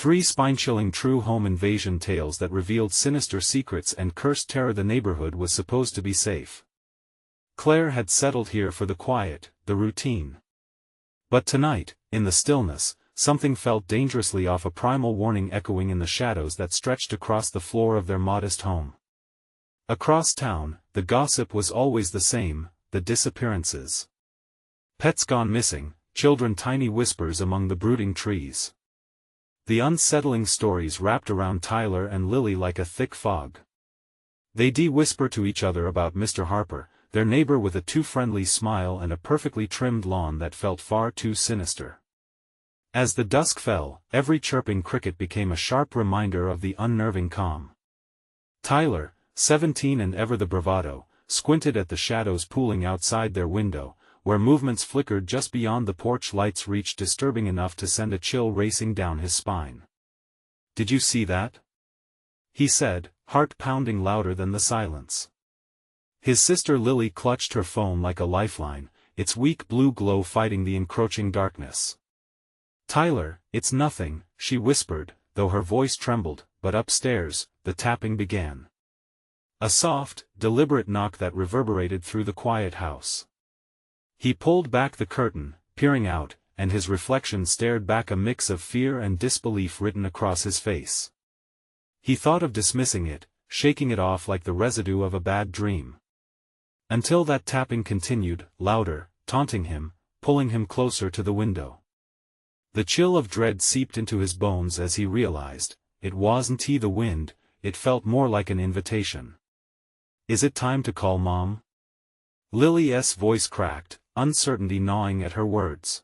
3 spine-chilling true home invasion tales that revealed sinister secrets and cursed terror. The neighborhood was supposed to be safe. Claire had settled here for the quiet, the routine. But tonight, in the stillness, something felt dangerously off, a primal warning echoing in the shadows that stretched across the floor of their modest home. Across town, the gossip was always the same, the disappearances. Pets gone missing, children, tiny whispers among the brooding trees. The unsettling stories wrapped around Tyler and Lily like a thick fog. They whisper to each other about Mr. Harper, their neighbor with a too friendly smile and a perfectly trimmed lawn that felt far too sinister. As the dusk fell, every chirping cricket became a sharp reminder of the unnerving calm. Tyler, 17 and ever the bravado, squinted at the shadows pooling outside their window, where movements flickered just beyond the porch lights reached disturbing enough to send a chill racing down his spine. "Did you see that?" he said, heart pounding louder than the silence. His sister Lily clutched her phone like a lifeline, its weak blue glow fighting the encroaching darkness. "Tyler, it's nothing," she whispered, though her voice trembled, but upstairs, the tapping began. A soft, deliberate knock that reverberated through the quiet house. He pulled back the curtain, peering out, and his reflection stared back, a mix of fear and disbelief written across his face. He thought of dismissing it, shaking it off like the residue of a bad dream. Until that tapping continued, louder, taunting him, pulling him closer to the window. The chill of dread seeped into his bones as he realized, it wasn't the wind, it felt more like an invitation. "Is it time to call Mom?" Lily's voice cracked, uncertainty gnawing at her words.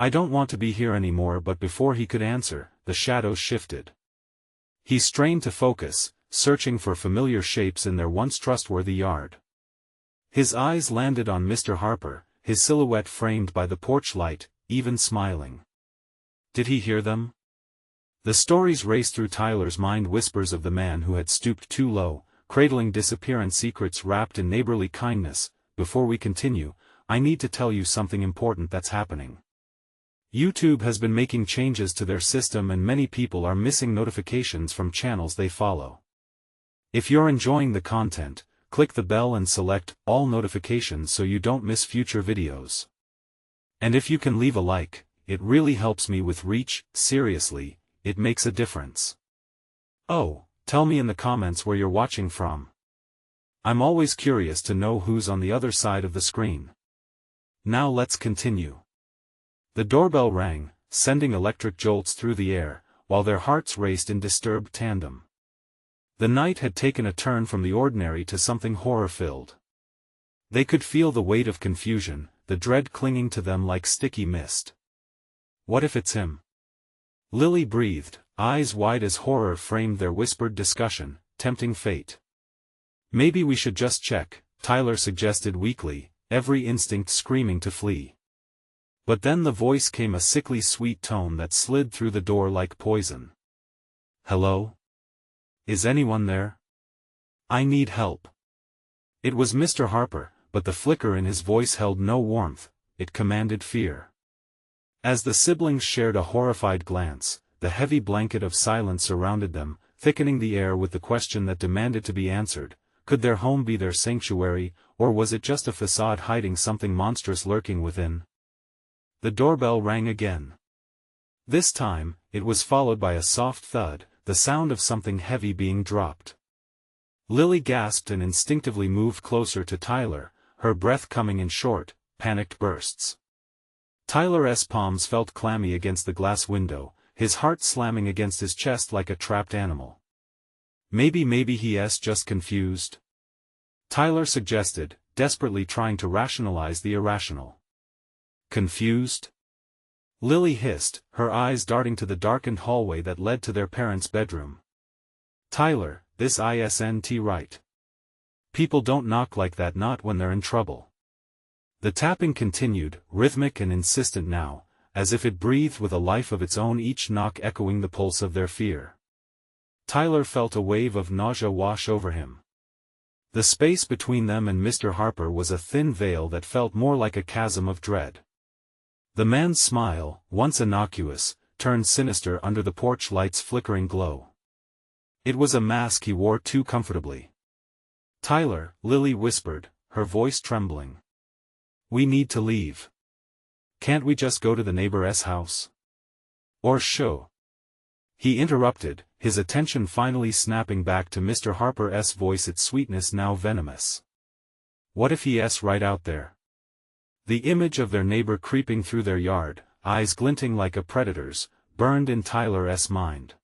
"I don't want to be here anymore." But before he could answer, the shadows shifted. He strained to focus, searching for familiar shapes in their once trustworthy yard. His eyes landed on Mr. Harper, his silhouette framed by the porch light, even smiling. Did he hear them? The stories raced through Tyler's mind, whispers of the man who had stooped too low, cradling disappearance secrets wrapped in neighborly kindness. "Before we continue, I need to tell you something important that's happening. YouTube has been making changes to their system and many people are missing notifications from channels they follow. If you're enjoying the content, click the bell and select all notifications so you don't miss future videos. And if you can leave a like, it really helps me with reach. Seriously, it makes a difference. Oh, tell me in the comments where you're watching from. I'm always curious to know who's on the other side of the screen. Now let's continue. The doorbell rang, sending electric jolts through the air, while their hearts raced in disturbed tandem. The night had taken a turn from the ordinary to something horror-filled. They could feel the weight of confusion, the dread clinging to them like sticky mist. "What if it's him?" Lily breathed, eyes wide as horror framed their whispered discussion, tempting fate. "Maybe we should just check," Tyler suggested weakly, every instinct screaming to flee. But then the voice came, a sickly sweet tone that slid through the door like poison. "Hello? Is anyone there? I need help." It was Mr. Harper, but the flicker in his voice held no warmth, it commanded fear. As the siblings shared a horrified glance, the heavy blanket of silence surrounded them, thickening the air with the question that demanded to be answered: could their home be their sanctuary, or was it just a facade hiding something monstrous lurking within? The doorbell rang again. This time, it was followed by a soft thud, the sound of something heavy being dropped. Lily gasped and instinctively moved closer to Tyler, her breath coming in short, panicked bursts. Tyler's palms felt clammy against the glass window, his heart slamming against his chest like a trapped animal. Maybe he's just confused," Tyler suggested, desperately trying to rationalize the irrational. "Confused?" Lily hissed, her eyes darting to the darkened hallway that led to their parents' bedroom. "Tyler, this isn't right. People don't knock like that, not when they're in trouble." The tapping continued, rhythmic and insistent now, as if it breathed with a life of its own, each knock echoing the pulse of their fear. Tyler felt a wave of nausea wash over him. The space between them and Mr. Harper was a thin veil that felt more like a chasm of dread. The man's smile, once innocuous, turned sinister under the porch light's flickering glow. It was a mask he wore too comfortably. "Tyler," Lily whispered, her voice trembling. "We need to leave. Can't we just go to the neighbor's house? Or show?" He interrupted, his attention finally snapping back to Mr. Harper's voice, its sweetness now venomous. What if he's right out there? The image of their neighbor creeping through their yard, eyes glinting like a predator's, burned in Tyler's mind.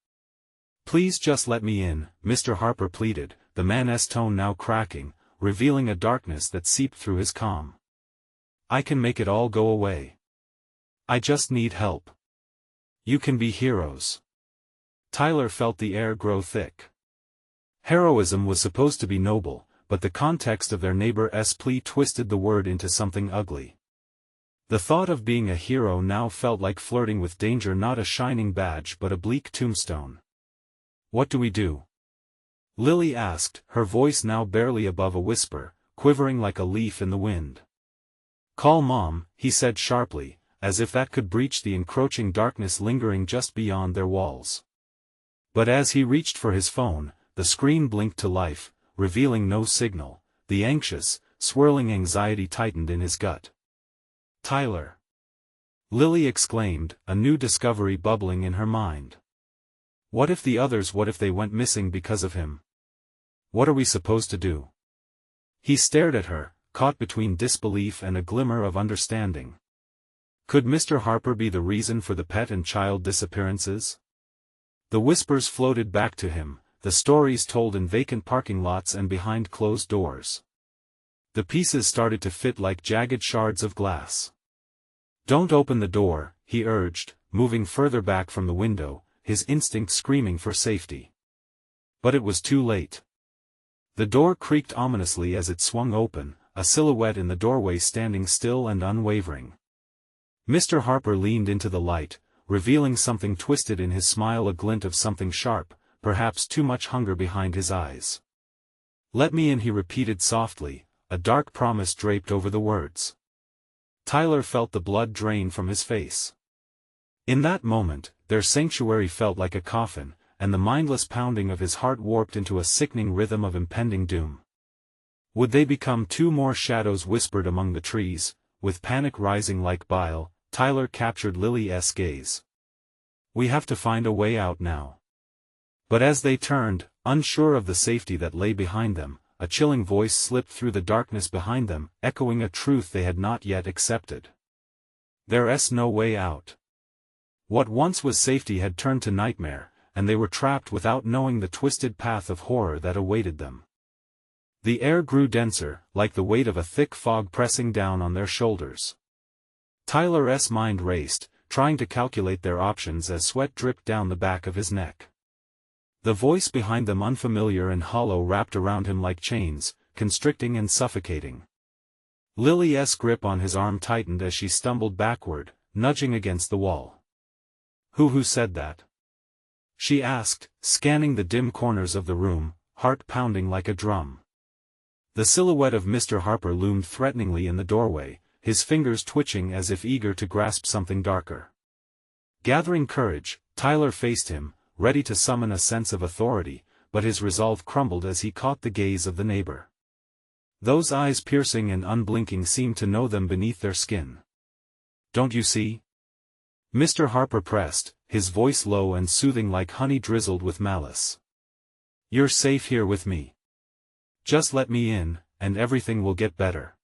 "Please just let me in," Mr. Harper pleaded, the man's tone now cracking, revealing a darkness that seeped through his calm. "I can make it all go away. I just need help. You can be heroes." Tyler felt the air grow thick. Heroism was supposed to be noble, but the context of their neighbor's plea twisted the word into something ugly. The thought of being a hero now felt like flirting with danger, not a shining badge but a bleak tombstone. "What do we do?" Lily asked, her voice now barely above a whisper, quivering like a leaf in the wind. "Call Mom," he said sharply, as if that could breach the encroaching darkness lingering just beyond their walls. But as he reached for his phone, the screen blinked to life, revealing no signal. The anxious, swirling anxiety tightened in his gut. "Tyler!" Lily exclaimed, a new discovery bubbling in her mind. What if the others, what if they went missing because of him? What are we supposed to do? He stared at her, caught between disbelief and a glimmer of understanding. Could Mr. Harper be the reason for the pet and child disappearances? The whispers floated back to him, the stories told in vacant parking lots and behind closed doors. The pieces started to fit like jagged shards of glass. "Don't open the door," he urged, moving further back from the window, his instinct screaming for safety. But it was too late. The door creaked ominously as it swung open, a silhouette in the doorway standing still and unwavering. Mr. Harper leaned into the light, revealing something twisted in his smile, a glint of something sharp, perhaps too much hunger behind his eyes. "Let me in," he repeated softly, a dark promise draped over the words. Tyler felt the blood drain from his face. In that moment, their sanctuary felt like a coffin, and the mindless pounding of his heart warped into a sickening rhythm of impending doom. Would they become two more? Shadows whispered among the trees, with panic rising like bile. Tyler captured Lily's gaze. "We have to find a way out now." But as they turned, unsure of the safety that lay behind them, a chilling voice slipped through the darkness behind them, echoing a truth they had not yet accepted. There's no way out. What once was safety had turned to nightmare, and they were trapped without knowing the twisted path of horror that awaited them. The air grew denser, like the weight of a thick fog pressing down on their shoulders. Tyler's mind raced, trying to calculate their options as sweat dripped down the back of his neck. The voice behind them, unfamiliar and hollow, wrapped around him like chains, constricting and suffocating. Lily's grip on his arm tightened as she stumbled backward, nudging against the wall. Who said that?" she asked, scanning the dim corners of the room, heart pounding like a drum. The silhouette of Mr. Harper loomed threateningly in the doorway, his fingers twitching as if eager to grasp something darker. Gathering courage, Tyler faced him, ready to summon a sense of authority, but his resolve crumbled as he caught the gaze of the neighbor. Those eyes, piercing and unblinking, seemed to know them beneath their skin. "Don't you see?" Mr. Harper pressed, his voice low and soothing like honey drizzled with malice. "You're safe here with me. Just let me in, and everything will get better."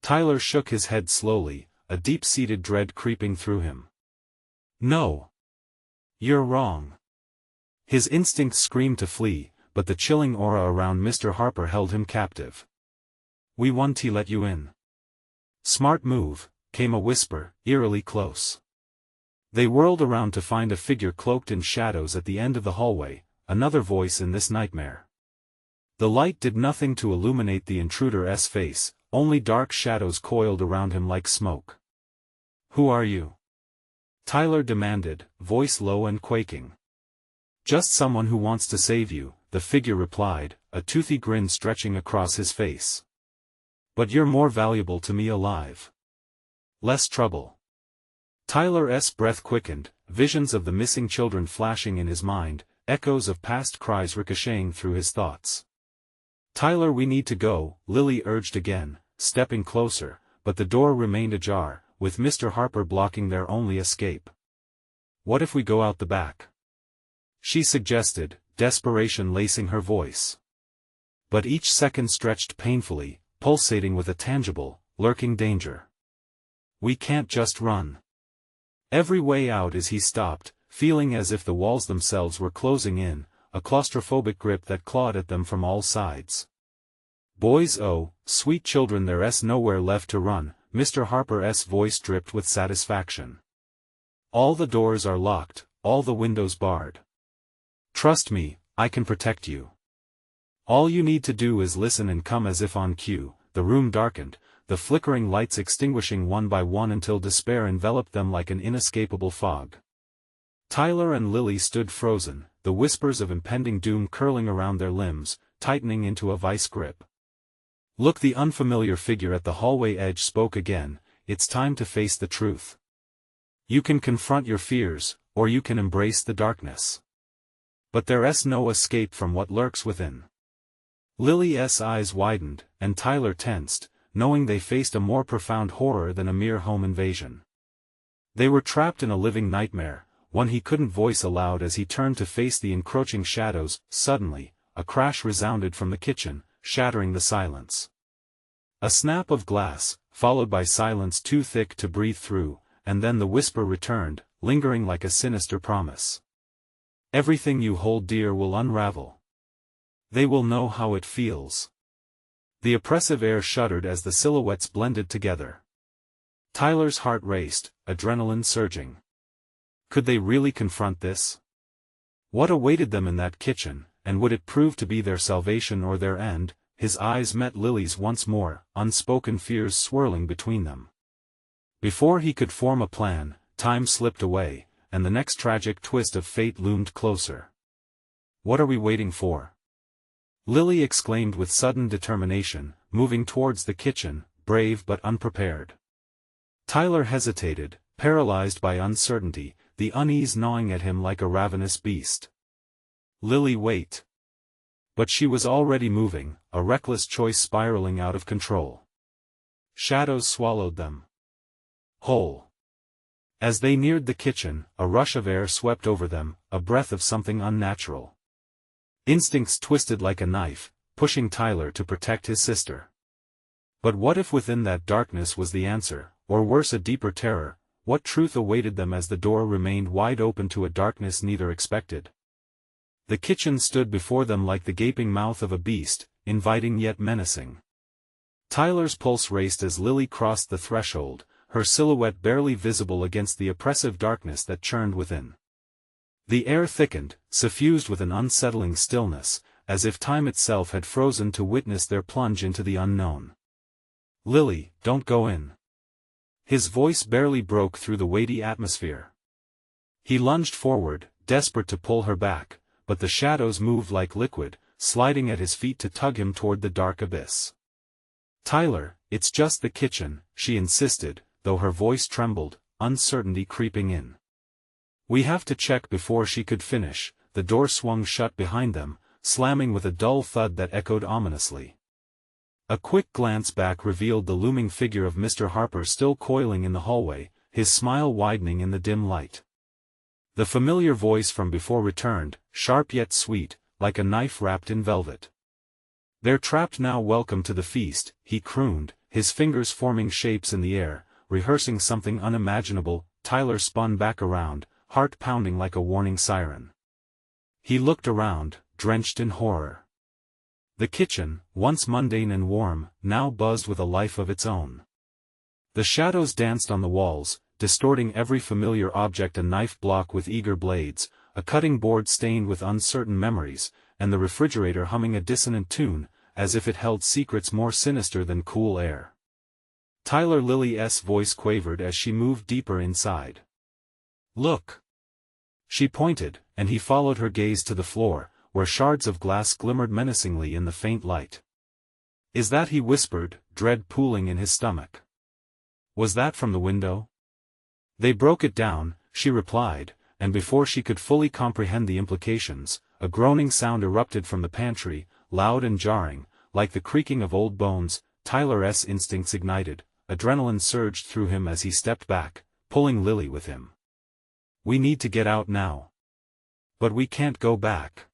Tyler shook his head slowly, a deep-seated dread creeping through him. "No. You're wrong." His instinct screamed to flee, but the chilling aura around Mr. Harper held him captive. "We want to let you in." "Smart move," came a whisper, eerily close. They whirled around to find a figure cloaked in shadows at the end of the hallway, another voice in this nightmare. The light did nothing to illuminate the intruder's face, only dark shadows coiled around him like smoke. "Who are you?" Tyler demanded, voice low and quaking. "Just someone who wants to save you," the figure replied, a toothy grin stretching across his face. "But you're more valuable to me alive. Less trouble." Tyler's breath quickened, visions of the missing children flashing in his mind, echoes of past cries ricocheting through his thoughts. "Tyler, we need to go," Lily urged again, stepping closer, but the door remained ajar, with Mr. Harper blocking their only escape. "What if we go out the back?" she suggested, desperation lacing her voice. But each second stretched painfully, pulsating with a tangible, lurking danger. "We can't just run every way out." As he stopped, feeling as if the walls themselves were closing in, a claustrophobic grip that clawed at them from all sides. "Boys, oh, sweet children, there's nowhere left to run," Mr. Harper's voice dripped with satisfaction. "All the doors are locked, all the windows barred. Trust me, I can protect you. All you need to do is listen and come." As if on cue, the room darkened, the flickering lights extinguishing one by one until despair enveloped them like an inescapable fog. Tyler and Lily stood frozen, the whispers of impending doom curling around their limbs, tightening into a vice grip. "Look," the unfamiliar figure at the hallway edge spoke again, "it's time to face the truth. You can confront your fears, or you can embrace the darkness. But there's no escape from what lurks within." Lily's eyes widened, and Tyler tensed, knowing they faced a more profound horror than a mere home invasion. They were trapped in a living nightmare, one he couldn't voice aloud. As he turned to face the encroaching shadows, suddenly, a crash resounded from the kitchen, shattering the silence. A snap of glass, followed by silence too thick to breathe through, and then the whisper returned, lingering like a sinister promise. "Everything you hold dear will unravel. They will know how it feels." The oppressive air shuddered as the silhouettes blended together. Tyler's heart raced, adrenaline surging. Could they really confront this? What awaited them in that kitchen, and would it prove to be their salvation or their end? His eyes met Lily's once more, unspoken fears swirling between them. Before he could form a plan, time slipped away, and the next tragic twist of fate loomed closer. "What are we waiting for?" Lily exclaimed with sudden determination, moving towards the kitchen, brave but unprepared. Tyler hesitated, paralyzed by uncertainty, the unease gnawing at him like a ravenous beast. "Lily, wait." But she was already moving, a reckless choice spiraling out of control. Shadows swallowed them whole. As they neared the kitchen, a rush of air swept over them, a breath of something unnatural. Instincts twisted like a knife, pushing Tyler to protect his sister. But what if within that darkness was the answer, or worse, a deeper terror? What truth awaited them as the door remained wide open to a darkness neither expected? The kitchen stood before them like the gaping mouth of a beast, inviting yet menacing. Tyler's pulse raced as Lily crossed the threshold, her silhouette barely visible against the oppressive darkness that churned within. The air thickened, suffused with an unsettling stillness, as if time itself had frozen to witness their plunge into the unknown. "Lily, don't go in." His voice barely broke through the weighty atmosphere. He lunged forward, desperate to pull her back, but the shadows moved like liquid, sliding at his feet to tug him toward the dark abyss. "Tyler, it's just the kitchen," she insisted, though her voice trembled, uncertainty creeping in. "We have to check." Before she could finish, the door swung shut behind them, slamming with a dull thud that echoed ominously. A quick glance back revealed the looming figure of Mr. Harper still coiling in the hallway, his smile widening in the dim light. The familiar voice from before returned, sharp yet sweet, like a knife wrapped in velvet. "They're trapped now, welcome to the feast," he crooned, his fingers forming shapes in the air, rehearsing something unimaginable. Tyler spun back around, heart pounding like a warning siren. He looked around, drenched in horror. The kitchen, once mundane and warm, now buzzed with a life of its own. The shadows danced on the walls, distorting every familiar object, a knife block with eager blades, a cutting board stained with uncertain memories, and the refrigerator humming a dissonant tune, as if it held secrets more sinister than cool air. Tyler, Lily's voice quavered as she moved deeper inside. "Look." She pointed, and he followed her gaze to the floor, where shards of glass glimmered menacingly in the faint light. "Is that?" he whispered, dread pooling in his stomach. "Was that from the window?" They broke it down, she replied, and before she could fully comprehend the implications, a groaning sound erupted from the pantry, loud and jarring, like the creaking of old bones. Tyler's instincts ignited, adrenaline surged through him as he stepped back, pulling Lily with him. "We need to get out now. But we can't go back,"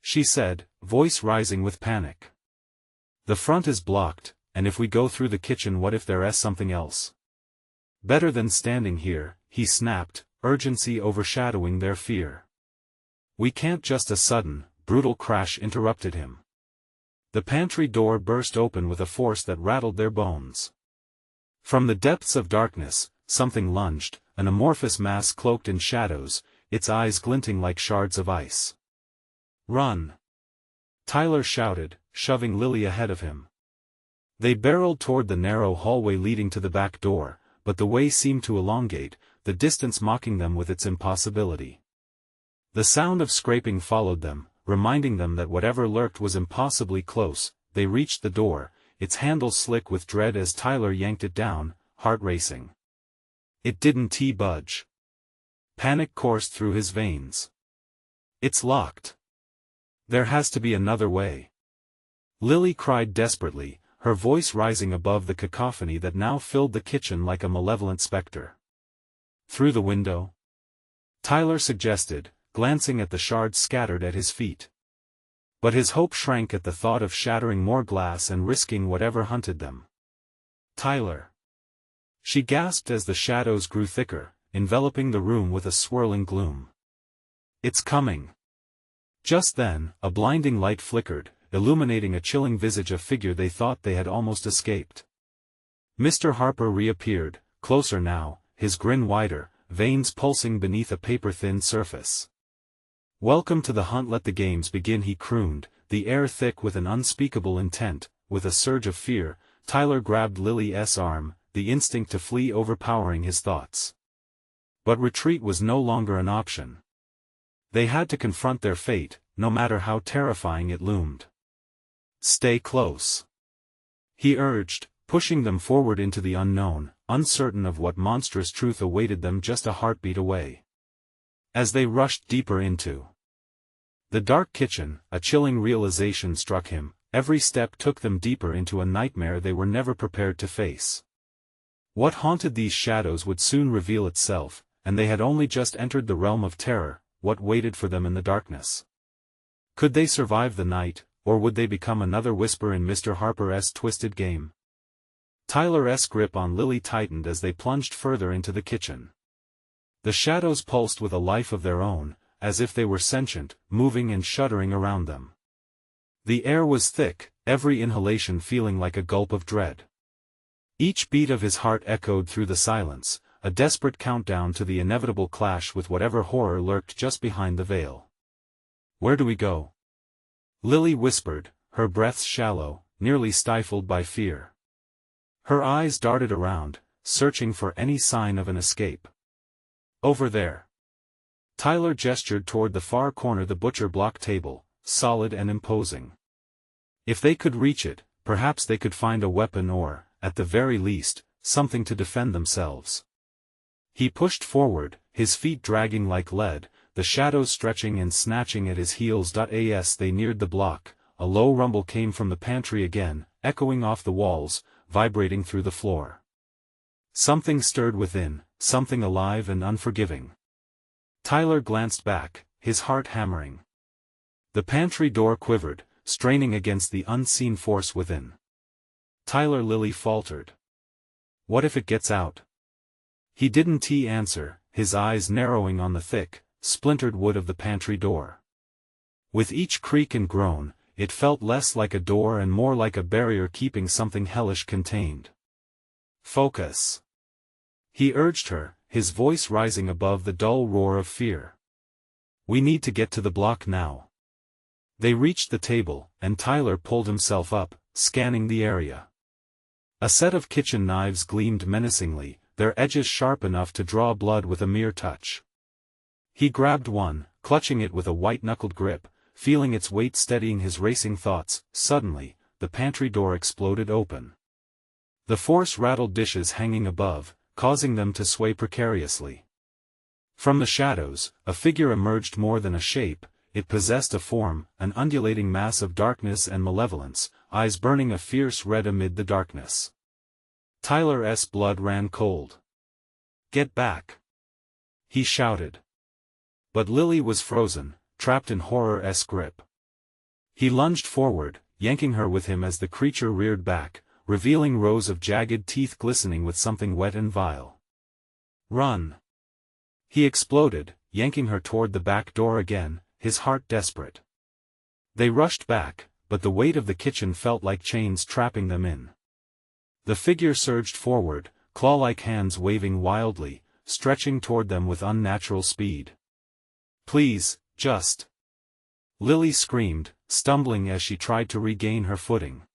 she said, voice rising with panic. "The front is blocked, and if we go through the kitchen, what if there's something else? Better than standing here," he snapped, urgency overshadowing their fear. "We can't just." A sudden, brutal crash interrupted him. The pantry door burst open with a force that rattled their bones. From the depths of darkness, something lunged, an amorphous mass cloaked in shadows, its eyes glinting like shards of ice. "Run!" Tyler shouted, shoving Lily ahead of him. They barreled toward the narrow hallway leading to the back door, but the way seemed to elongate, the distance mocking them with its impossibility. The sound of scraping followed them, reminding them that whatever lurked was impossibly close. They reached the door, its handle slick with dread as Tyler yanked it down, heart racing. It didn't budge. Panic coursed through his veins. "It's locked. There has to be another way." Lily cried desperately, her voice rising above the cacophony that now filled the kitchen like a malevolent specter. "Through the window?" Tyler suggested, glancing at the shards scattered at his feet. But his hope shrank at the thought of shattering more glass and risking whatever hunted them. "Tyler!" she gasped as the shadows grew thicker, enveloping the room with a swirling gloom. "It's coming!" Just then, a blinding light flickered, illuminating a chilling visage, a figure they thought they had almost escaped. Mr. Harper reappeared, closer now, his grin wider, veins pulsing beneath a paper-thin surface. "Welcome to the hunt, let the games begin," he crooned, the air thick with an unspeakable intent. With a surge of fear, Tyler grabbed Lily's arm, the instinct to flee overpowering his thoughts. But retreat was no longer an option. They had to confront their fate, no matter how terrifying it loomed. "Stay close," he urged, pushing them forward into the unknown, uncertain of what monstrous truth awaited them just a heartbeat away. As they rushed deeper into the dark kitchen, a chilling realization struck him. Every step took them deeper into a nightmare they were never prepared to face. What haunted these shadows would soon reveal itself, and they had only just entered the realm of terror. What waited for them in the darkness? Could they survive the night, or would they become another whisper in Mr. Harper's twisted game? Tyler's grip on Lily tightened as they plunged further into the kitchen. The shadows pulsed with a life of their own, as if they were sentient, moving and shuddering around them. The air was thick, every inhalation feeling like a gulp of dread. Each beat of his heart echoed through the silence, a desperate countdown to the inevitable clash with whatever horror lurked just behind the veil. "Where do we go?" Lily whispered, her breath shallow, nearly stifled by fear. Her eyes darted around, searching for any sign of an escape. "Over there." Tyler gestured toward the far corner, the butcher block table, solid and imposing. If they could reach it, perhaps they could find a weapon or, at the very least, something to defend themselves. He pushed forward, his feet dragging like lead, the shadows stretching and snatching at his heels. As they neared the block, a low rumble came from the pantry again, echoing off the walls, vibrating through the floor. Something stirred within, something alive and unforgiving. Tyler glanced back, his heart hammering. The pantry door quivered, straining against the unseen force within. "Tyler," Lily faltered. "What if it gets out?" He didn't answer, his eyes narrowing on the thick, splintered wood of the pantry door. With each creak and groan, it felt less like a door and more like a barrier keeping something hellish contained. "Focus," he urged her, his voice rising above the dull roar of fear. "We need to get to the block now." They reached the table, and Tyler pulled himself up, scanning the area. A set of kitchen knives gleamed menacingly, their edges sharp enough to draw blood with a mere touch. He grabbed one, clutching it with a white-knuckled grip, feeling its weight steadying his racing thoughts. Suddenly, the pantry door exploded open. The force rattled dishes hanging above, causing them to sway precariously. From the shadows, a figure emerged more than a shape. It possessed a form, an undulating mass of darkness and malevolence, eyes burning a fierce red amid the darkness. Tyler's blood ran cold. "Get back!" he shouted. But Lily was frozen, trapped in horror's grip. He lunged forward, yanking her with him as the creature reared back, revealing rows of jagged teeth glistening with something wet and vile. "Run!" he exploded, yanking her toward the back door again, his heart desperate. They rushed back, but the weight of the kitchen felt like chains trapping them in. The figure surged forward, claw-like hands waving wildly, stretching toward them with unnatural speed. "Please, just..." Lily screamed, stumbling as she tried to regain her footing.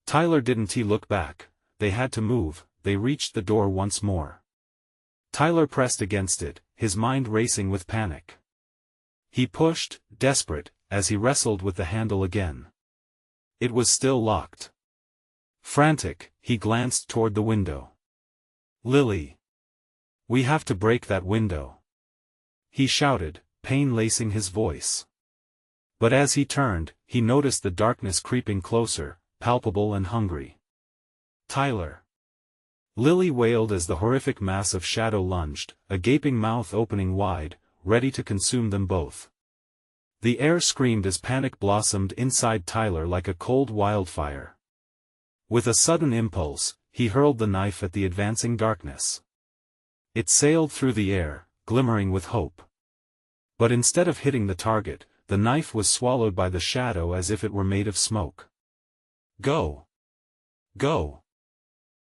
Tyler didn't look back. They had to move. They reached the door once more. Tyler pressed against it, his mind racing with panic. He pushed, desperate, as he wrestled with the handle again. It was still locked. Frantic, he glanced toward the window. "Lily! We have to break that window!" he shouted, pain lacing his voice. But as he turned, he noticed the darkness creeping closer, palpable and hungry. "Tyler!" Lily wailed as the horrific mass of shadow lunged, a gaping mouth opening wide, ready to consume them both. The air screamed as panic blossomed inside Tyler like a cold wildfire. With a sudden impulse, he hurled the knife at the advancing darkness. It sailed through the air, glimmering with hope. But instead of hitting the target, the knife was swallowed by the shadow as if it were made of smoke. "Go! Go!"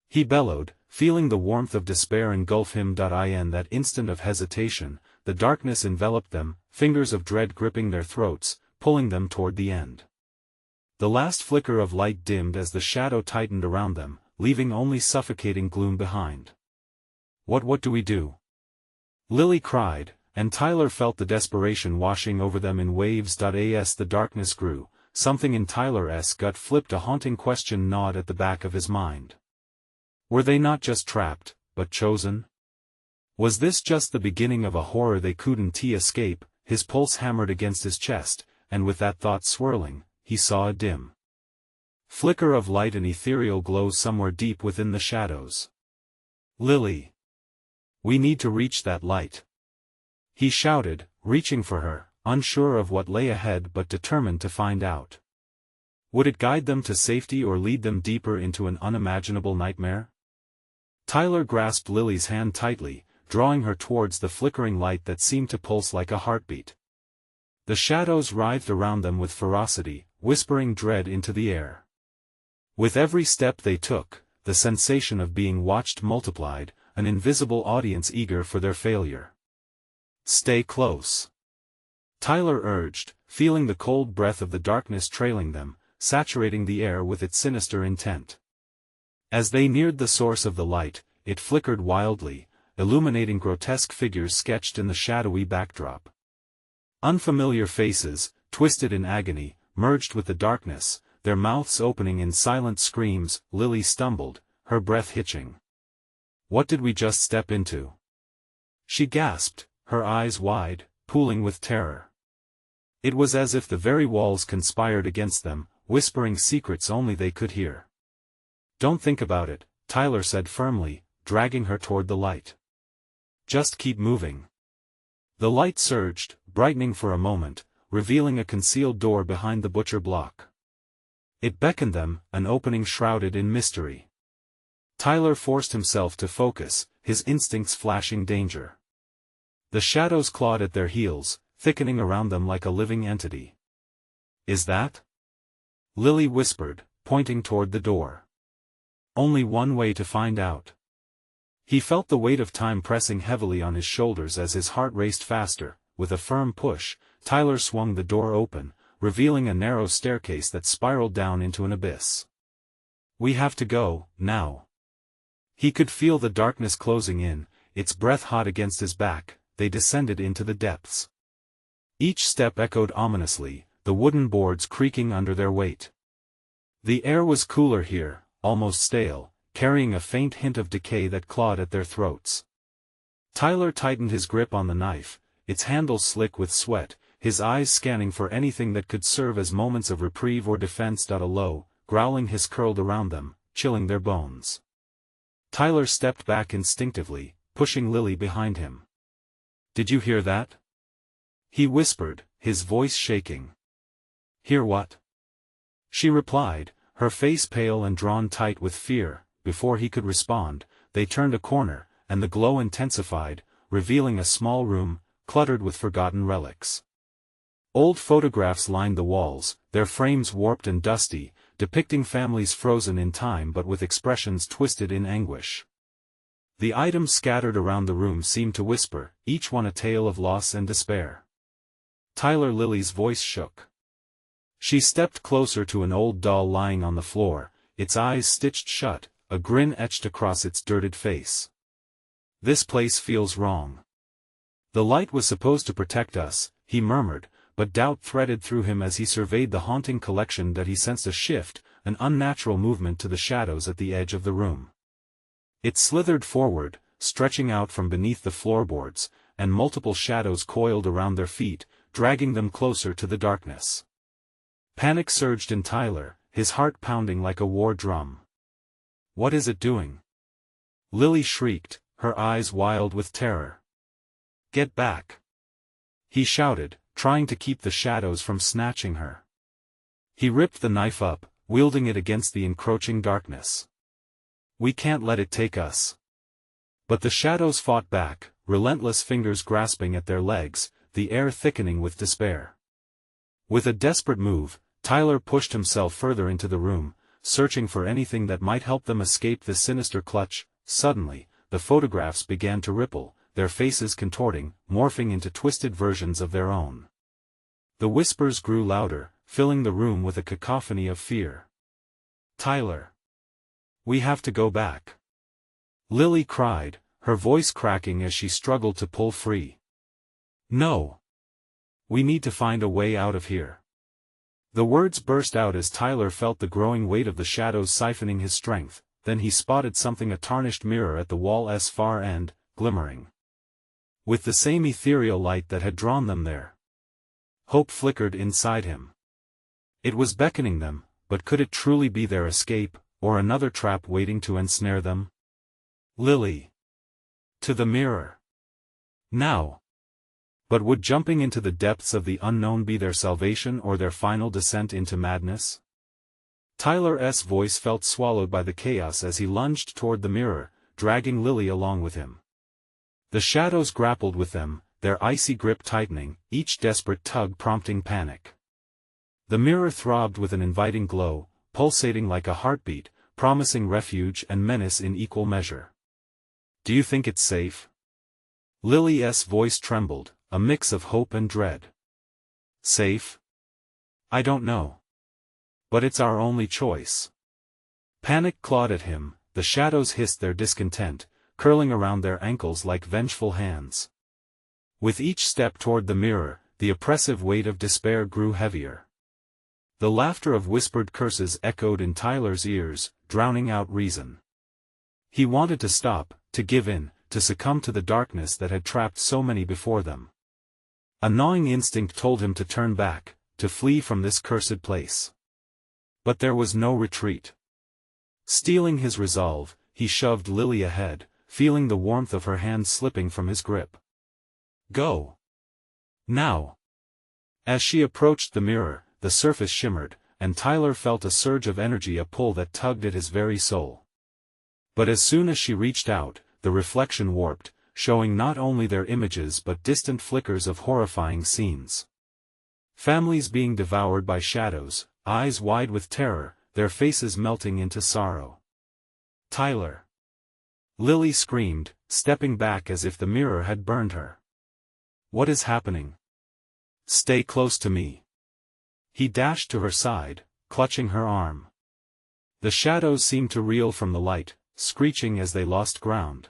he bellowed, feeling the warmth of despair engulf him. In that instant of hesitation, the darkness enveloped them, fingers of dread gripping their throats, pulling them toward the end. The last flicker of light dimmed as the shadow tightened around them, leaving only suffocating gloom behind. What do we do?" Lily cried, and Tyler felt the desperation washing over them in waves. As the darkness grew, something in Tyler's gut flipped, a haunting question gnawed at the back of his mind. Were they not just trapped, but chosen? Was this just the beginning of a horror they couldn't escape? His pulse hammered against his chest, and with that thought swirling, he saw a dim flicker of light, an ethereal glow somewhere deep within the shadows. "Lily! We need to reach that light!" he shouted, reaching for her, unsure of what lay ahead but determined to find out. Would it guide them to safety or lead them deeper into an unimaginable nightmare? Tyler grasped Lily's hand tightly, drawing her towards the flickering light that seemed to pulse like a heartbeat. The shadows writhed around them with ferocity, whispering dread into the air. With every step they took, the sensation of being watched multiplied, an invisible audience eager for their failure. "Stay close," Tyler urged, feeling the cold breath of the darkness trailing them, saturating the air with its sinister intent. As they neared the source of the light, it flickered wildly, illuminating grotesque figures sketched in the shadowy backdrop. Unfamiliar faces, twisted in agony, merged with the darkness, their mouths opening in silent screams. Lily stumbled, her breath hitching. "What did we just step into?" she gasped, her eyes wide, pooling with terror. It was as if the very walls conspired against them, whispering secrets only they could hear. "Don't think about it," Tyler said firmly, dragging her toward the light. "Just keep moving." The light surged, brightening for a moment, revealing a concealed door behind the butcher block. It beckoned them, an opening shrouded in mystery. Tyler forced himself to focus, his instincts flashing danger. The shadows clawed at their heels, thickening around them like a living entity. "Is that?" Lily whispered, pointing toward the door. "Only one way to find out." He felt the weight of time pressing heavily on his shoulders as his heart raced faster. With a firm push, Tyler swung the door open, revealing a narrow staircase that spiraled down into an abyss. "We have to go, now." He could feel the darkness closing in, its breath hot against his back. They descended into the depths. Each step echoed ominously, the wooden boards creaking under their weight. The air was cooler here, almost stale, carrying a faint hint of decay that clawed at their throats. Tyler tightened his grip on the knife, its handle slick with sweat, his eyes scanning for anything that could serve as moments of reprieve or defense. A low, growling hiss curled around them, chilling their bones. Tyler stepped back instinctively, pushing Lily behind him. "Did you hear that?" he whispered, his voice shaking. "Hear what?" she replied, her face pale and drawn tight with fear. Before he could respond, they turned a corner, and the glow intensified, revealing a small room, cluttered with forgotten relics. Old photographs lined the walls, their frames warped and dusty, depicting families frozen in time but with expressions twisted in anguish. The items scattered around the room seemed to whisper, each one a tale of loss and despair. Lily's voice shook. She stepped closer to an old doll lying on the floor, its eyes stitched shut, a grin etched across its dirted face. "This place feels wrong. The light was supposed to protect us," he murmured, but doubt threaded through him as he surveyed the haunting collection. That he sensed a shift, an unnatural movement to the shadows at the edge of the room. It slithered forward, stretching out from beneath the floorboards, and multiple shadows coiled around their feet, dragging them closer to the darkness. Panic surged in Tyler, his heart pounding like a war drum. "What is it doing?" Lily shrieked, her eyes wild with terror. "Get back!" he shouted, trying to keep the shadows from snatching her. He ripped the knife up, wielding it against the encroaching darkness. "We can't let it take us." But the shadows fought back, relentless fingers grasping at their legs, the air thickening with despair. With a desperate move, Tyler pushed himself further into the room, searching for anything that might help them escape this sinister clutch. Suddenly, the photographs began to ripple, their faces contorting, morphing into twisted versions of their own. The whispers grew louder, filling the room with a cacophony of fear. "Tyler! We have to go back!" Lily cried, her voice cracking as she struggled to pull free. "No! We need to find a way out of here." The words burst out as Tyler felt the growing weight of the shadows siphoning his strength. Then he spotted something, a tarnished mirror at the wall's far end, glimmering with the same ethereal light that had drawn them there. Hope flickered inside him. It was beckoning them, but could it truly be their escape, or another trap waiting to ensnare them? Lily! To the mirror! Now! But would jumping into the depths of the unknown be their salvation or their final descent into madness? Tyler's voice felt swallowed by the chaos as he lunged toward the mirror, dragging Lily along with him. The shadows grappled with them, their icy grip tightening, each desperate tug prompting panic. The mirror throbbed with an inviting glow, pulsating like a heartbeat, promising refuge and menace in equal measure. "Do you think it's safe?" Lily's voice trembled, a mix of hope and dread. "Safe? I don't know. But it's our only choice." Panic clawed at him, the shadows hissed their discontent, curling around their ankles like vengeful hands. With each step toward the mirror, the oppressive weight of despair grew heavier. The laughter of whispered curses echoed in Tyler's ears, drowning out reason. He wanted to stop, to give in, to succumb to the darkness that had trapped so many before them. A gnawing instinct told him to turn back, to flee from this cursed place. But there was no retreat. Steeling his resolve, he shoved Lily ahead, feeling the warmth of her hand slipping from his grip. "Go! Now!" As she approached the mirror, the surface shimmered, and Tyler felt a surge of energy, a pull that tugged at his very soul. But as soon as she reached out, the reflection warped, showing not only their images but distant flickers of horrifying scenes. Families being devoured by shadows, eyes wide with terror, their faces melting into sorrow. "Tyler!" Lily screamed, stepping back as if the mirror had burned her. "What is happening? Stay close to me." He dashed to her side, clutching her arm. The shadows seemed to reel from the light, screeching as they lost ground.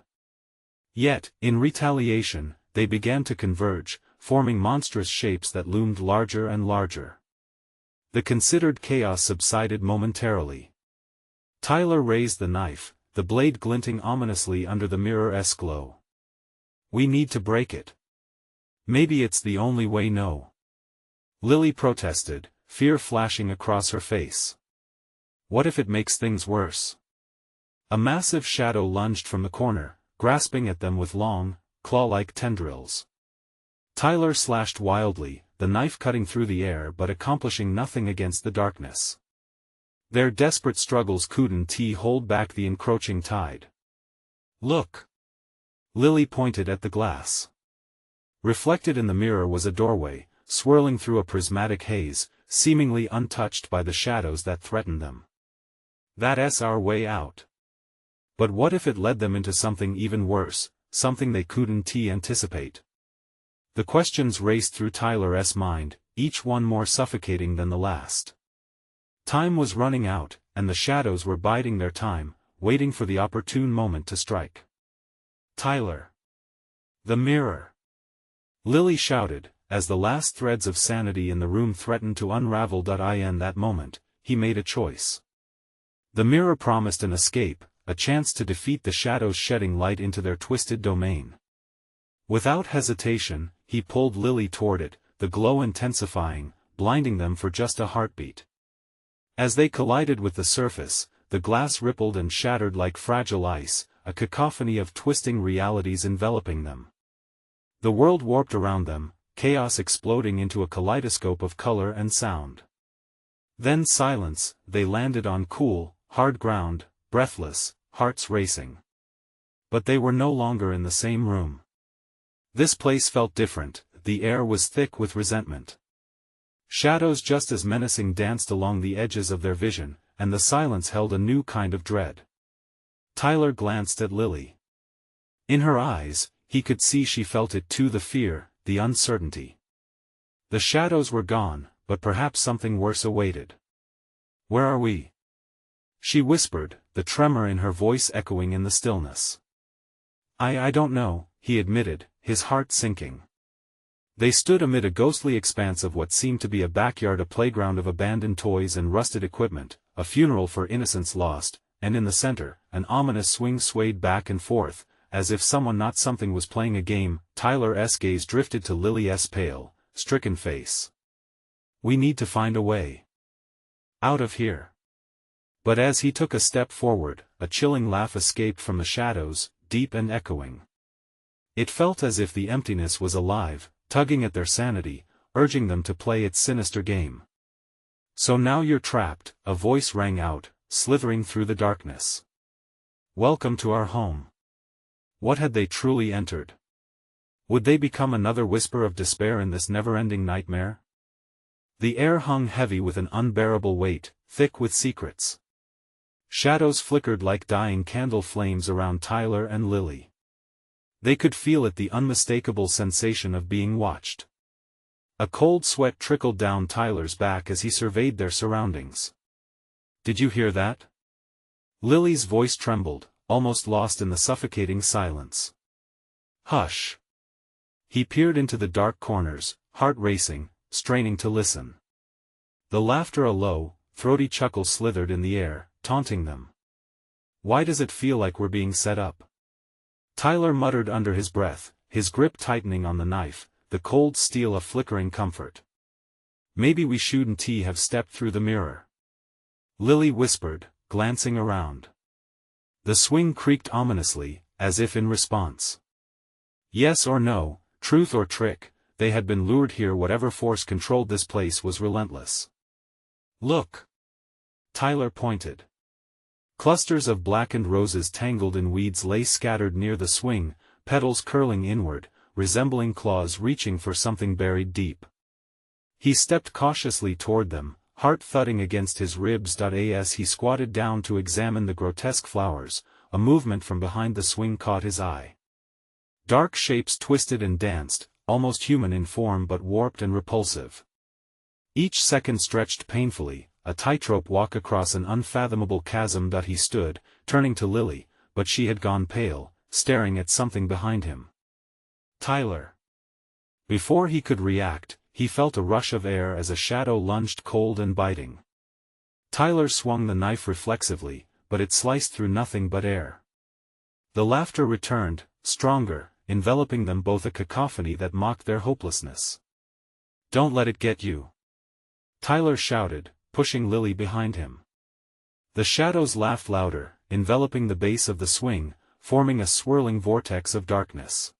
Yet, in retaliation, they began to converge, forming monstrous shapes that loomed larger and larger. The considered chaos subsided momentarily. Tyler raised the knife, the blade glinting ominously under the mirror's glow. We need to break it. Maybe it's the only way. No. Lily protested, fear flashing across her face. What if it makes things worse? A massive shadow lunged from the corner, grasping at them with long, claw-like tendrils. Tyler slashed wildly, the knife cutting through the air but accomplishing nothing against the darkness. Their desperate struggles couldn't hold back the encroaching tide. Look! Lily pointed at the glass. Reflected in the mirror was a doorway, swirling through a prismatic haze, seemingly untouched by the shadows that threatened them. That's our way out. But what if it led them into something even worse, something they couldn't anticipate? The questions raced through Tyler's mind, each one more suffocating than the last. Time was running out, and the shadows were biding their time, waiting for the opportune moment to strike. Tyler! The mirror! Lily shouted, as the last threads of sanity in the room threatened to unravel. In that moment, he made a choice. The mirror promised an escape, a chance to defeat the shadows shedding light into their twisted domain. Without hesitation, he pulled Lily toward it, the glow intensifying, blinding them for just a heartbeat. As they collided with the surface, the glass rippled and shattered like fragile ice, a cacophony of twisting realities enveloping them. The world warped around them, chaos exploding into a kaleidoscope of color and sound. Then silence, they landed on cool, hard ground, breathless, hearts racing. But they were no longer in the same room. This place felt different, the air was thick with resentment. Shadows just as menacing danced along the edges of their vision, and the silence held a new kind of dread. Tyler glanced at Lily. In her eyes, he could see she felt it too, the fear, the uncertainty. The shadows were gone, but perhaps something worse awaited. Where are we? She whispered, the tremor in her voice echoing in the stillness. I don't know, he admitted, his heart sinking. They stood amid a ghostly expanse of what seemed to be a backyard, a playground of abandoned toys and rusted equipment, a funeral for innocence lost, and in the center, an ominous swing swayed back and forth, as if someone not something was playing a game. Tyler's gaze drifted to Lily's pale, stricken face. We need to find a way out of here. But as he took a step forward, a chilling laugh escaped from the shadows, deep and echoing. It felt as if the emptiness was alive, tugging at their sanity, urging them to play its sinister game. So now you're trapped, a voice rang out, slithering through the darkness. Welcome to our home. What had they truly entered? Would they become another whisper of despair in this never-ending nightmare? The air hung heavy with an unbearable weight, thick with secrets. Shadows flickered like dying candle flames around Tyler and Lily. They could feel it, the unmistakable sensation of being watched. A cold sweat trickled down Tyler's back as he surveyed their surroundings. Did you hear that? Lily's voice trembled, almost lost in the suffocating silence. Hush. He peered into the dark corners, heart racing, straining to listen. The laughter, a low, throaty chuckle, slithered in the air, taunting them. Why does it feel like we're being set up? Tyler muttered under his breath, his grip tightening on the knife, the cold steel a flickering comfort. Maybe we shouldn't have stepped through the mirror. Lily whispered, glancing around. The swing creaked ominously, as if in response. Yes or no, truth or trick, they had been lured here. Whatever force controlled this place was relentless. Look! Tyler pointed. Clusters of blackened roses tangled in weeds lay scattered near the swing, petals curling inward, resembling claws reaching for something buried deep. He stepped cautiously toward them, heart thudding against his ribs. As he squatted down to examine the grotesque flowers, a movement from behind the swing caught his eye. Dark shapes twisted and danced, almost human in form but warped and repulsive. Each second stretched painfully, a tightrope walk across an unfathomable chasm. He stood, turning to Lily, but she had gone pale, staring at something behind him. Tyler. Before he could react, he felt a rush of air as a shadow lunged, cold and biting. Tyler swung the knife reflexively, but it sliced through nothing but air. The laughter returned, stronger, enveloping them both, a cacophony that mocked their hopelessness. "Don't let it get you," Tyler shouted, pushing Lily behind him. The shadows laughed louder, enveloping the base of the swing, forming a swirling vortex of darkness.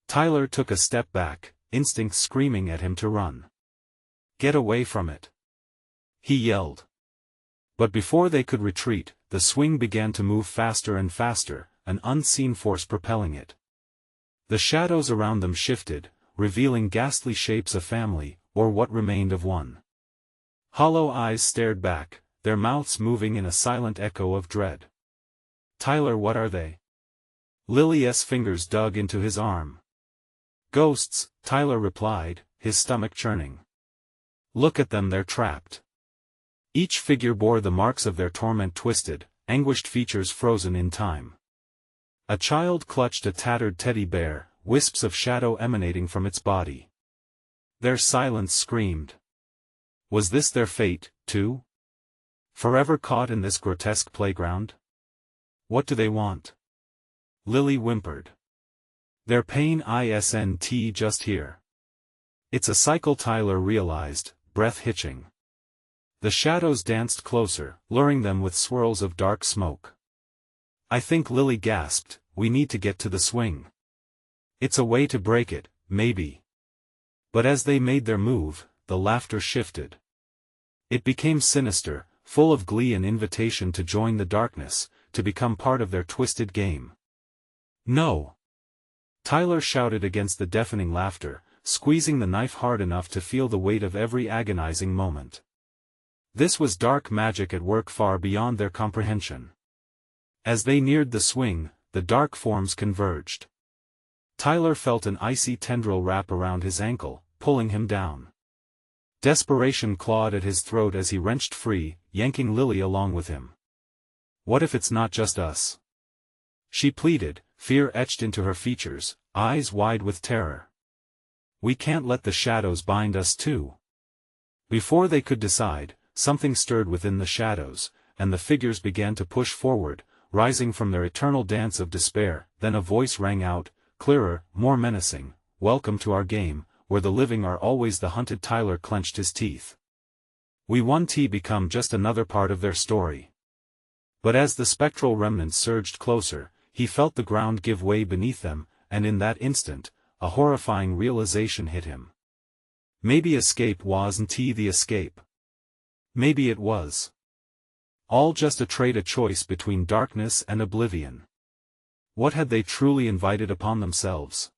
Tyler took a step back, instinct screaming at him to run. "Get away from it!" he yelled. But before they could retreat, the swing began to move faster and faster, an unseen force propelling it. The shadows around them shifted, revealing ghastly shapes of family, or what remained of one. Hollow eyes stared back, their mouths moving in a silent echo of dread. "Tyler, what are they?" Lily's fingers dug into his arm. "Ghosts," Tyler replied, his stomach churning. "Look at them, they're trapped." Each figure bore the marks of their torment, twisted, anguished features frozen in time. A child clutched a tattered teddy bear, wisps of shadow emanating from its body. Their silence screamed. Was this their fate, too? Forever caught in this grotesque playground? "What do they want?" Lily whimpered. "Their pain isn't just here." It's a cycle, Tyler realized, breath hitching. The shadows danced closer, luring them with swirls of dark smoke. "I think," Lily gasped, "we need to get to the swing. It's a way to break it, maybe." But as they made their move, the laughter shifted. It became sinister, full of glee and invitation to join the darkness, to become part of their twisted game. "No!" Tyler shouted against the deafening laughter, squeezing the knife hard enough to feel the weight of every agonizing moment. This was dark magic at work far beyond their comprehension. As they neared the swing, the dark forms converged. Tyler felt an icy tendril wrap around his ankle, pulling him down. Desperation clawed at his throat as he wrenched free, yanking Lily along with him. "What if it's not just us?" she pleaded, fear etched into her features, eyes wide with terror. "We can't let the shadows bind us too." Before they could decide, something stirred within the shadows, and the figures began to push forward, rising from their eternal dance of despair. Then a voice rang out, clearer, more menacing, "Welcome to our game, where the living are always the hunted." Tyler clenched his teeth. We won't become just another part of their story. But as the spectral remnants surged closer, he felt the ground give way beneath them, and in that instant, a horrifying realization hit him. Maybe escape wasn't the escape. Maybe it was all just a choice between darkness and oblivion. What had they truly invited upon themselves?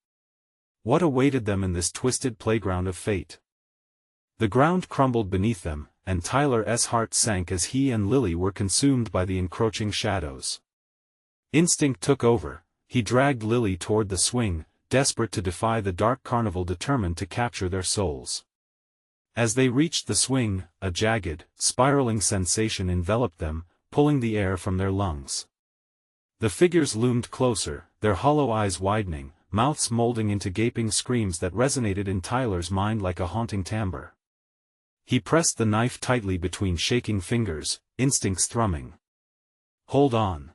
What awaited them in this twisted playground of fate? The ground crumbled beneath them, and Tyler's heart sank as he and Lily were consumed by the encroaching shadows. Instinct took over. He dragged Lily toward the swing, desperate to defy the dark carnival, determined to capture their souls. As they reached the swing, a jagged, spiraling sensation enveloped them, pulling the air from their lungs. The figures loomed closer, their hollow eyes widening, mouths molding into gaping screams that resonated in Tyler's mind like a haunting timbre. He pressed the knife tightly between shaking fingers, instincts thrumming. "Hold on!"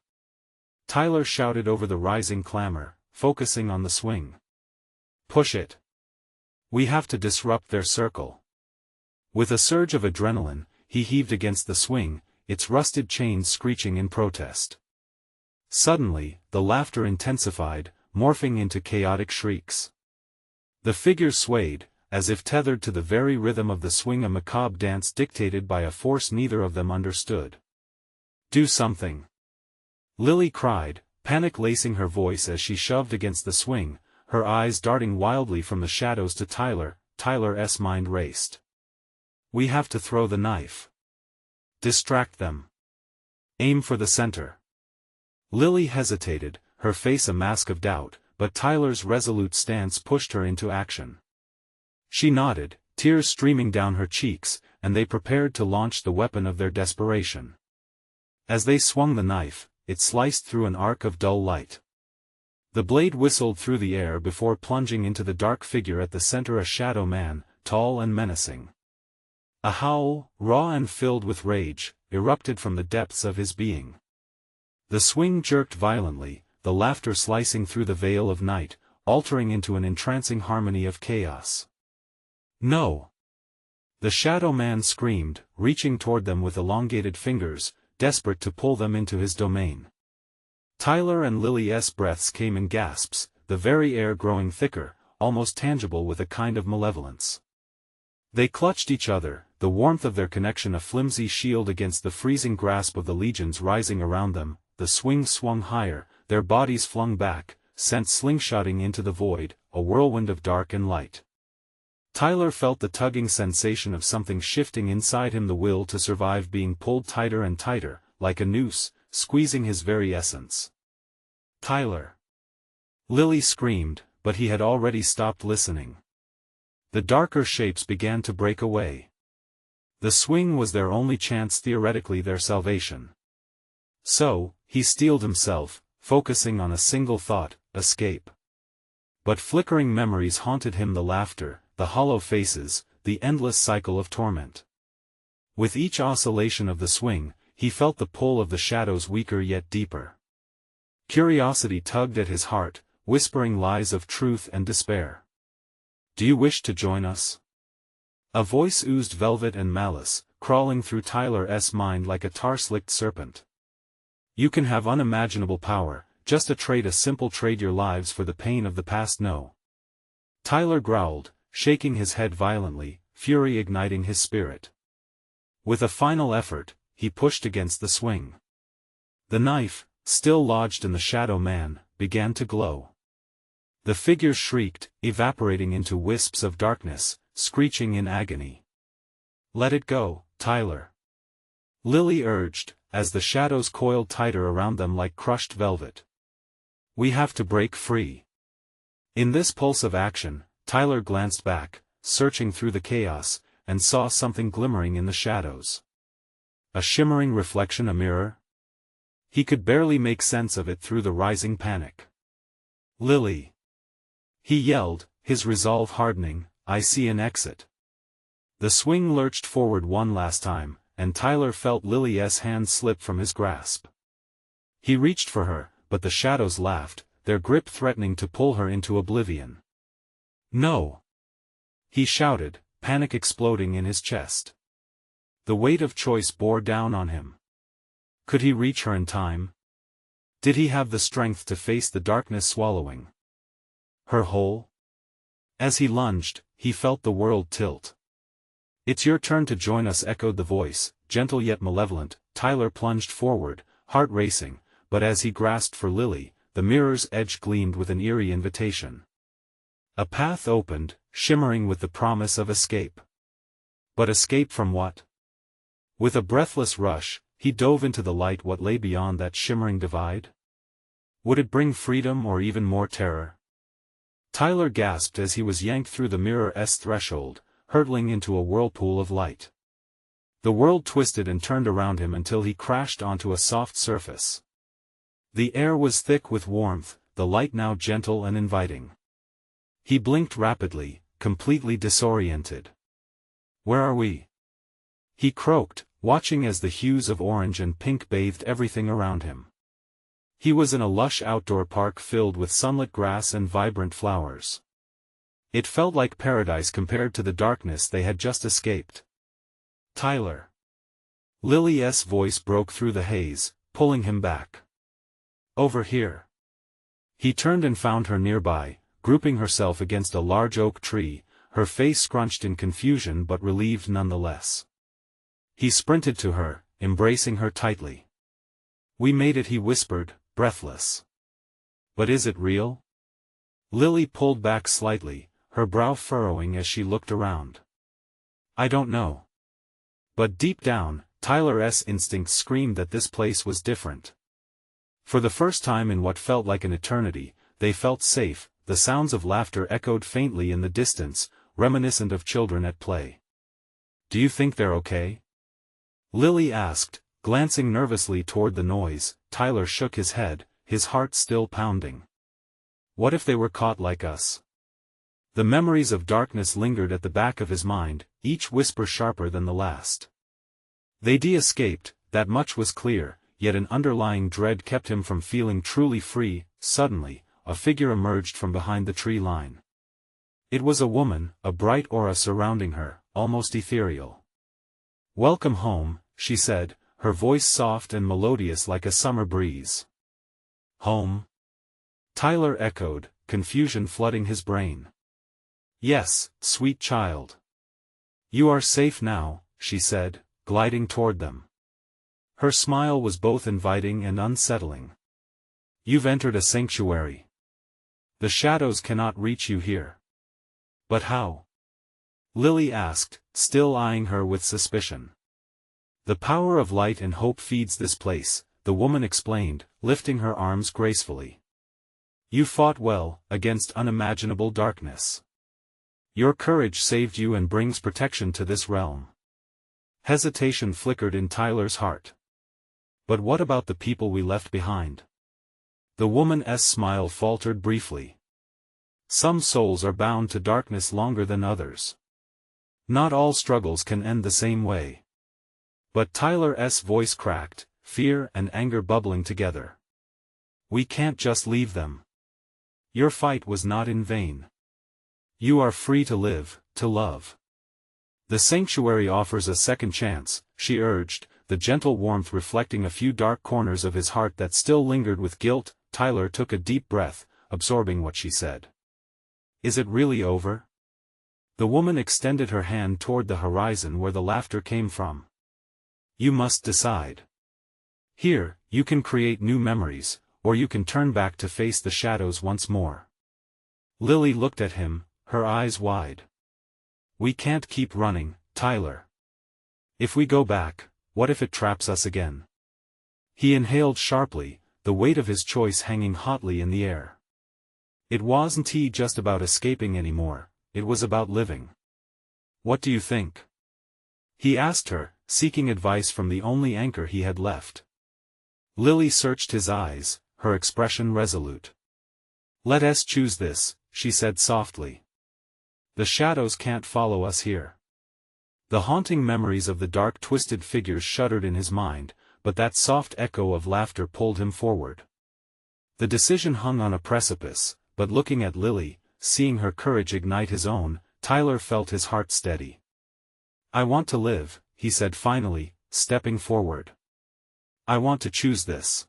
Tyler shouted over the rising clamor, focusing on the swing. "Push it! We have to disrupt their circle." With a surge of adrenaline, he heaved against the swing, its rusted chains screeching in protest. Suddenly, the laughter intensified, morphing into chaotic shrieks. The figures swayed, as if tethered to the very rhythm of the swing, a macabre dance dictated by a force neither of them understood. "Do something!" Lily cried, panic lacing her voice as she shoved against the swing, her eyes darting wildly from the shadows to Tyler. Tyler's mind raced. "We have to throw the knife. Distract them. Aim for the center." Lily hesitated, her face a mask of doubt, but Tyler's resolute stance pushed her into action. She nodded, tears streaming down her cheeks, and they prepared to launch the weapon of their desperation. As they swung the knife, it sliced through an arc of dull light. The blade whistled through the air before plunging into the dark figure at the center, a shadow man, tall and menacing. A howl, raw and filled with rage, erupted from the depths of his being. The swing jerked violently, the laughter slicing through the veil of night, altering into an entrancing harmony of chaos. "No!" The Shadow Man screamed, reaching toward them with elongated fingers, desperate to pull them into his domain. Tyler and Lily's breaths came in gasps, the very air growing thicker, almost tangible with a kind of malevolence. They clutched each other, the warmth of their connection a flimsy shield against the freezing grasp of the legions rising around them. The swing swung higher, their bodies flung back, sent slingshotting into the void, a whirlwind of dark and light. Tyler felt the tugging sensation of something shifting inside him, the will to survive being pulled tighter and tighter, like a noose, squeezing his very essence. "Tyler!" Lily screamed, but he had already stopped listening. The darker shapes began to break away. The swing was their only chance, theoretically their salvation. So, he steeled himself, focusing on a single thought: escape. But flickering memories haunted him, the laughter, the hollow faces, the endless cycle of torment. With each oscillation of the swing, he felt the pull of the shadows weaker yet deeper. Curiosity tugged at his heart, whispering lies of truth and despair. "Do you wish to join us?" A voice oozed velvet and malice, crawling through Tyler's mind like a tar-slicked serpent. "You can have unimaginable power, just a simple trade your lives for the pain of the past." "No." Tyler growled, shaking his head violently, fury igniting his spirit. With a final effort, he pushed against the swing. The knife, still lodged in the Shadow Man, began to glow. The figures shrieked, evaporating into wisps of darkness, screeching in agony. "Let it go, Tyler," Lily urged, as the shadows coiled tighter around them like crushed velvet. "We have to break free." In this pulse of action, Tyler glanced back, searching through the chaos, and saw something glimmering in the shadows. A shimmering reflection, a mirror? He could barely make sense of it through the rising panic. "Lily!" he yelled, his resolve hardening, "I see an exit." The swing lurched forward one last time, and Tyler felt Lily's hand slip from his grasp. He reached for her, but the shadows laughed, their grip threatening to pull her into oblivion. "No!" he shouted, panic exploding in his chest. The weight of choice bore down on him. Could he reach her in time? Did he have the strength to face the darkness swallowing her whole? As he lunged, he felt the world tilt. "It's your turn to join us," echoed the voice, gentle yet malevolent. Tyler plunged forward, heart racing, but as he grasped for Lily, the mirror's edge gleamed with an eerie invitation. A path opened, shimmering with the promise of escape. But escape from what? With a breathless rush, he dove into the light. What lay beyond that shimmering divide? Would it bring freedom or even more terror? Tyler gasped as he was yanked through the mirror's threshold, hurtling into a whirlpool of light. The world twisted and turned around him until he crashed onto a soft surface. The air was thick with warmth, the light now gentle and inviting. He blinked rapidly, completely disoriented. "Where are we?" he croaked, watching as the hues of orange and pink bathed everything around him. He was in a lush outdoor park filled with sunlit grass and vibrant flowers. It felt like paradise compared to the darkness they had just escaped. "Tyler!" Lily's voice broke through the haze, pulling him back. "Over here." He turned and found her nearby, grouping herself against a large oak tree, her face scrunched in confusion but relieved nonetheless. He sprinted to her, embracing her tightly. "We made it," he whispered, breathless. "But is it real?" Lily pulled back slightly, her brow furrowing as she looked around. "I don't know." But deep down, Tyler's instincts screamed that this place was different. For the first time in what felt like an eternity, they felt safe. The sounds of laughter echoed faintly in the distance, reminiscent of children at play. "Do you think they're okay?" Lily asked, glancing nervously toward the noise. Tyler shook his head, his heart still pounding. What if they were caught like us? The memories of darkness lingered at the back of his mind, each whisper sharper than the last. They'd escaped, that much was clear, yet an underlying dread kept him from feeling truly free. Suddenly, a figure emerged from behind the tree line. It was a woman, a bright aura surrounding her, almost ethereal. "Welcome home," she said, her voice soft and melodious like a summer breeze. "Home?" Tyler echoed, confusion flooding his brain. "Yes, sweet child. You are safe now," she said, gliding toward them. Her smile was both inviting and unsettling. "You've entered a sanctuary. The shadows cannot reach you here." "But how?" Lily asked, still eyeing her with suspicion. "The power of light and hope feeds this place," the woman explained, lifting her arms gracefully. "You fought well, against unimaginable darkness. Your courage saved you and brings protection to this realm." Hesitation flickered in Tyler's heart. "But what about the people we left behind?" The woman's smile faltered briefly. "Some souls are bound to darkness longer than others. Not all struggles can end the same way." But Tyler's voice cracked, fear and anger bubbling together. "We can't just leave them. Your fight was not in vain. You are free to live, to love. The sanctuary offers a second chance," she urged, the gentle warmth reflecting a few dark corners of his heart that still lingered with guilt. Tyler took a deep breath, absorbing what she said. "Is it really over?" The woman extended her hand toward the horizon where the laughter came from. "You must decide. Here, you can create new memories, or you can turn back to face the shadows once more." Lily looked at him, her eyes wide. "We can't keep running, Tyler. If we go back, what if it traps us again?" He inhaled sharply, the weight of his choice hanging hotly in the air. It wasn't just about escaping anymore, it was about living. "What do you think?" he asked her, seeking advice from the only anchor he had left. Lily searched his eyes, her expression resolute. "Let us choose this," she said softly. "The shadows can't follow us here." The haunting memories of the dark twisted figures shuddered in his mind, but that soft echo of laughter pulled him forward. The decision hung on a precipice, but looking at Lily, seeing her courage ignite his own, Tyler felt his heart steady. "I want to live," he said finally, stepping forward. "I want to choose this."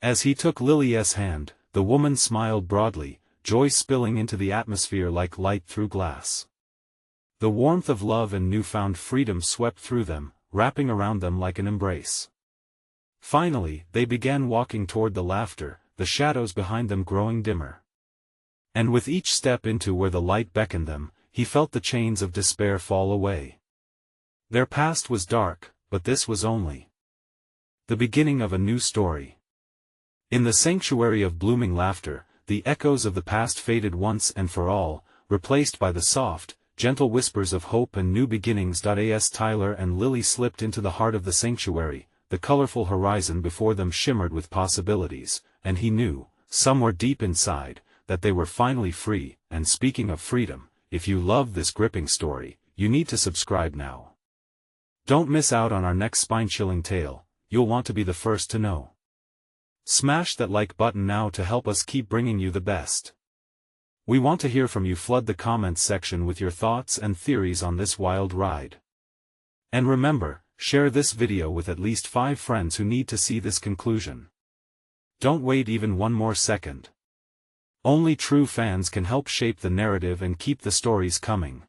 As he took Lily's hand, the woman smiled broadly, joy spilling into the atmosphere like light through glass. The warmth of love and newfound freedom swept through them, wrapping around them like an embrace. Finally, they began walking toward the laughter, the shadows behind them growing dimmer. And with each step into where the light beckoned them, he felt the chains of despair fall away. Their past was dark, but this was only the beginning of a new story. In the sanctuary of blooming laughter, the echoes of the past faded once and for all, replaced by the soft, gentle whispers of hope and new beginnings. As Tyler and Lily slipped into the heart of the sanctuary, the colorful horizon before them shimmered with possibilities, and he knew, somewhere deep inside, that they were finally free. And speaking of freedom, if you love this gripping story, you need to subscribe now. Don't miss out on our next spine-chilling tale, you'll want to be the first to know. Smash that like button now to help us keep bringing you the best. We want to hear from you. Flood the comments section with your thoughts and theories on this wild ride. And remember, share this video with at least 5 friends who need to see this conclusion. Don't wait even one more second. Only true fans can help shape the narrative and keep the stories coming.